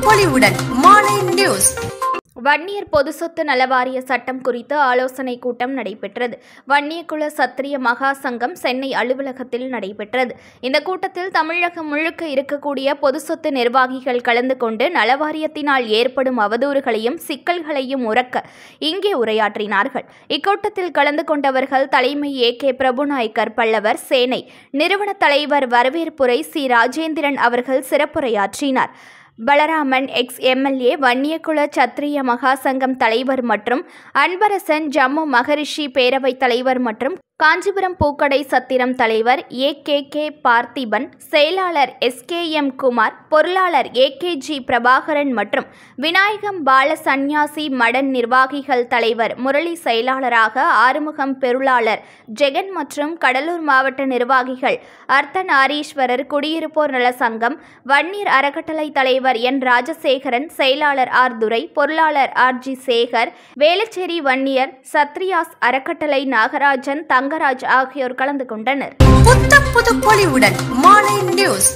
பொலிவுடன் மாலை நியூஸ். வன்னியர் பொது சொத்து நலவாரிய சட்டம் குறித்து ஆலோசனை கூட்டம் நடைபெற்றது. வன்னியகுல சத்திரிய மகா சங்கம் சென்னை அலுவலகத்தில் நடைபெற்றது. இந்த கூட்டத்தில் தமிழகம் முழுக்க இருக்கக்கூடிய பொது சொத்து நிர்வாகிகள் கலந்து கொண்டு நலவாரியத்தினால் ஏற்படும் அவதூறுகளையும் சிக்கல்களையும் உறக்க இங்கே உரையாற்றினார்கள். இக்கூட்டத்தில் கலந்து கொண்டவர்கள் தலைமை A.K. பிரபுநாயக்கர் பல்லவர் சேனை நிறுவன தலைவர் வரவேற்புரை சி. ராஜேந்திரன் அவர்கள் சிறப்புரையாற்றினார். பலராமன் எக்ஸ்-MLA வன்னியகுல சத்திரிய மகா சங்கம் தலைவர் மற்றும் அன்பரசன் ஜம்மு மகரிஷி பேரவை தலைவர் மற்றும் காஞ்சிபுரம் பூக்கடை சத்திரம் தலைவர் A.K.K. பார்த்திபன், செயலாளர் S.K.M. குமார், பொருளாளர் A.K.G. பிரபாகரன் மற்றும் விநாயகம் பால சந்நியாசி மடன் நிர்வாகிகள் தலைவர் முரளி, செயலாளராக ஆறுமுகம், பொருளாளர் ஜெகன் மற்றும் கடலூர் மாவட்ட நிர்வாகிகள் அர்த்தநாரீஸ்வரர், குடியிருப்போர் நல சங்கம் வன்னியர் அறக்கட்டளை தலைவர் N. ராஜசேகரன், செயலாளர் R. துரை, பொருளாளர் R.G. சேகர், வேளச்சேரி வன்னியர் சத்ரியாஸ் அறக்கட்டளை நாகராஜன், தங்கராஜ் ஆகியோர் கலந்து கொண்டனர். புத்தம் புது பொலிவுடன் மாலை நியூஸ்.